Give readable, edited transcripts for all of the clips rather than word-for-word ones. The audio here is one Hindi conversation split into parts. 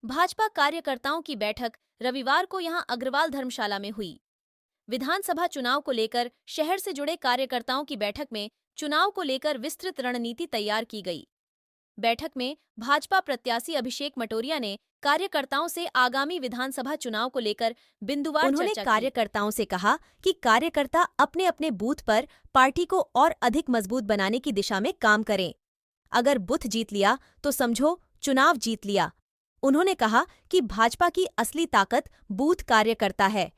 भाजपा कार्यकर्ताओं की बैठक रविवार को यहां अग्रवाल धर्मशाला में हुई। विधानसभा चुनाव को लेकर शहर से जुड़े कार्यकर्ताओं की बैठक में चुनाव को लेकर विस्तृत रणनीति तैयार की गई। बैठक में भाजपा प्रत्याशी अभिषेक मटोरिया ने कार्यकर्ताओं से आगामी विधानसभा चुनाव को लेकर बिंदुवार उन्होंने चर्चा की। कार्यकर्ताओं से कहा कि कार्यकर्ता अपने अपने बूथ पर पार्टी को और अधिक मजबूत बनाने की दिशा में काम करें। अगर बूथ जीत लिया तो समझो चुनाव जीत लिया। उन्होंने कहा कि भाजपा की असली ताकत बूथ कार्यकर्ता है।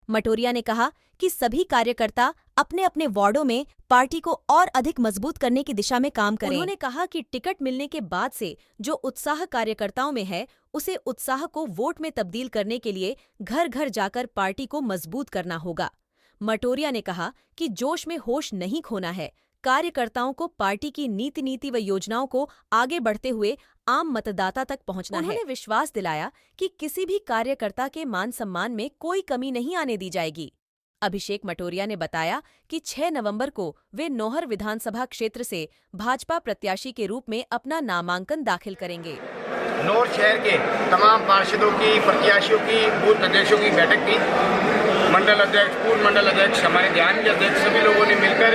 मटोरिया ने कहा कि सभी कार्यकर्ता अपने अपने वार्डों में पार्टी को और अधिक मजबूत करने की दिशा में काम करें। उन्होंने कहा कि टिकट मिलने के बाद से जो उत्साह कार्यकर्ताओं में है, उसे उत्साह को वोट में तब्दील करने के लिए घर घर जाकर पार्टी को मजबूत करना होगा। मटोरिया ने कहा कि जोश में होश नहीं खोना है। कार्यकर्ताओं को पार्टी की नीति व योजनाओं को आगे बढ़ते हुए आम मतदाता तक पहुंचना है। उन्होंने विश्वास दिलाया कि किसी भी कार्यकर्ता के मान सम्मान में कोई कमी नहीं आने दी जाएगी। अभिषेक मटोरिया ने बताया कि 6 नवंबर को वे नौहर विधानसभा क्षेत्र से भाजपा प्रत्याशी के रूप में अपना नामांकन दाखिल करेंगे। नौहर शहर के तमाम पार्षदों की, प्रत्याशियों की, बूथ अध्यक्षों की बैठक थी। मंडल अध्यक्ष, पूर्व मंडल अध्यक्ष, हमारे ध्यान के अध्यक्ष, सभी लोगों ने मिलकर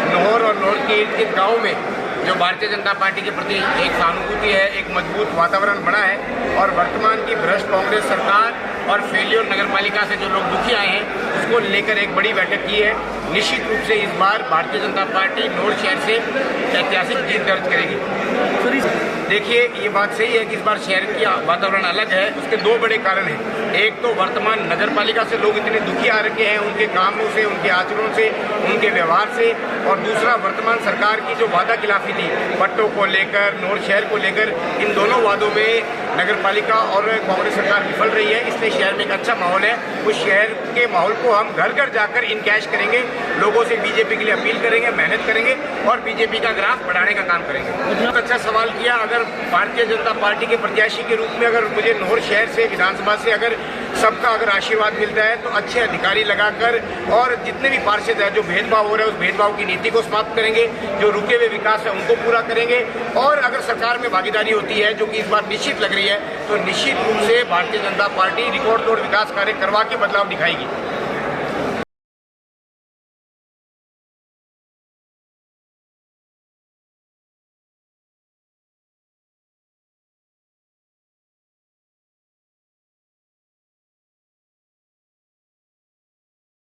नौहर और नौहर के इर्द गाँव में जो भारतीय जनता पार्टी के प्रति एक सहानुभूति है, एक मजबूत वातावरण बना है और वर्तमान की भ्रष्ट कांग्रेस सरकार और फेलियर नगर पालिका से जो लोग दुखी आए हैं, उसको लेकर एक बड़ी बैठक की है। निश्चित रूप से इस बार भारतीय जनता पार्टी नौहर शहर से ऐतिहासिक जीत दर्ज करेगी। देखिए, ये बात सही है कि इस बार शहर की वातावरण अलग है। उसके दो बड़े कारण हैं। एक तो वर्तमान नगर पालिका से लोग इतने दुखी आ रखे हैं, उनके कामों से, उनके आचरणों से, उनके व्यवहार से, और दूसरा वर्तमान सरकार की जो वादा खिलाफी थी पट्टों को लेकर, नौहर शहर को लेकर, इन दोनों वादों में नगर पालिका और कांग्रेस सरकार विफल रही है। इसलिए शहर में एक अच्छा माहौल है। उस शहर के माहौल को हम घर घर जाकर इनकैश करेंगे, लोगों से बीजेपी के लिए अपील करेंगे, मेहनत करेंगे और बीजेपी का ग्राफ बढ़ाने का काम करेंगे। बहुत अच्छा सवाल किया। अगर भारतीय जनता पार्टी के प्रत्याशी के रूप में अगर मुझे नौहर शहर से, विधानसभा से अगर सबका अगर आशीर्वाद मिलता है तो अच्छे अधिकारी लगाकर और जितने भी पार्षद है जो भेदभाव हो रहा है उस भेदभाव की नीति को समाप्त करेंगे, जो रुके हुए विकास है उनको पूरा करेंगे। और अगर सरकार में भागीदारी होती है, जो कि इस बार निश्चित लग रही है, तो निश्चित रूप से भारतीय जनता पार्टी रिकॉर्ड तोड़ विकास कार्य करवा के बदलाव दिखाएगी।